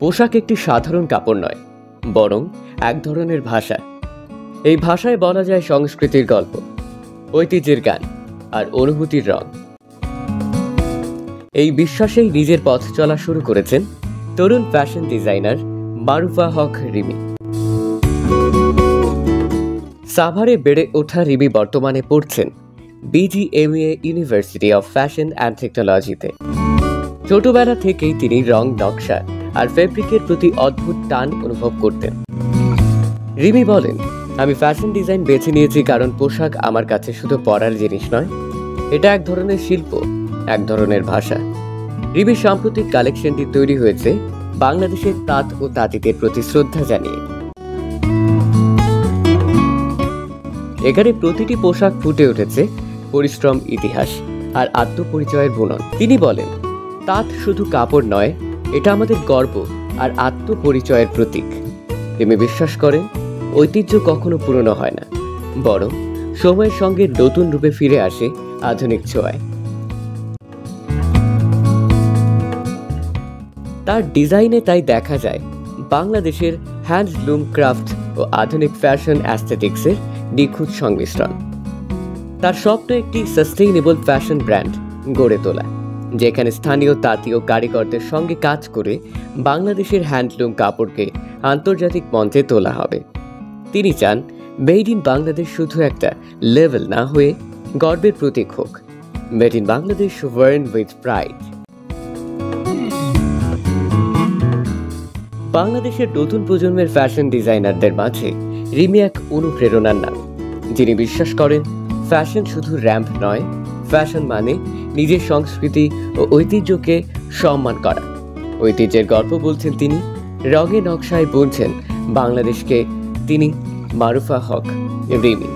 পোশাক একটি সাধারণ কাপড় নয়, বরং এক ধরনের ভাষা। এই ভাষায় বলা যায় সংস্কৃতির গল্প, ঐতিহ্যের গান আর অনুভূতির রং। এই বিশ্বাসেই নিজের পথ চলা শুরু করেছেন তরুণ ফ্যাশন ডিজাইনার মারুফা হক রিমি। সাভারে বেড়ে ওঠা রিমি বর্তমানে পড়ছেন BGMA university of fashion and টেকনোলজিতে। ছোটবেলা থেকেই তিনি রং, নকশা আর ফেব্রিকের প্রতি অদ্ভুত টান অনুভব করতেন। রিমি বলেন, আমি ফ্যাশন ডিজাইন বেছে নিয়েছি কারণ পোশাক আমার কাছে শুধু পরার জিনিস নয়, এটা এক ধরনের শিল্প, এক ধরনের ভাষা। রিমির সাম্প্রতিক কালেকশনটি তৈরি হয়েছে বাংলাদেশের তাঁত ও তাঁতিদের প্রতি শ্রদ্ধা জানিয়ে। এখানে প্রতিটি পোশাক ফুটে উঠেছে পরিশ্রম, ইতিহাস আর আত্মপরিচয়ের বুনন। তিনি বলেন, তাঁত শুধু কাপড় নয়, এটা আমাদের গর্ব আর আত্মপরিচয়ের প্রতীক। রিমি বিশ্বাস করেন, ঐতিহ্য কখনো পুরনো হয় না, বরং সময়ের সঙ্গে নতুন রূপে ফিরে আসে আধুনিক ছোঁয়ায়। তার ডিজাইনে তাই দেখা যায় বাংলাদেশের হ্যান্ডলুম ক্রাফট ও আধুনিক ফ্যাশন অ্যাস্থেটিক্সের নিখুঁত সংমিশ্রণ। তার স্বপ্ন একটি সাস্টেইনেবল ফ্যাশন ব্র্যান্ড গড়ে তোলা, যেখানে স্থানীয় তাঁতি ও কারিগরদের সঙ্গে কাজ করে বাংলাদেশের হ্যান্ডলুম কাপড়কে আন্তর্জাতিক মঞ্চে তোলা হবে। তিনি চান মেড ইন বাংলাদেশ শুধু একটা লেভেল না হয়ে গর্বের প্রতীক হোক। Made in Bangladesh, worn with pride. বাংলাদেশের নতুন প্রজন্মের ফ্যাশন ডিজাইনারদের মাঝে রিমি এক অনুপ্রেরণার নাম, যিনি বিশ্বাস করেন ফ্যাশন শুধু র্যাম্প নয়, ফ্যাশন মানে নিজের সংস্কৃতি ও ঐতিহ্যকে সম্মান করা। ঐতিহ্যের গল্প বলছেন তিনি, রঙে নকশায় বুনছেন বাংলাদেশকে। তিনি মারুফা হক রিমি।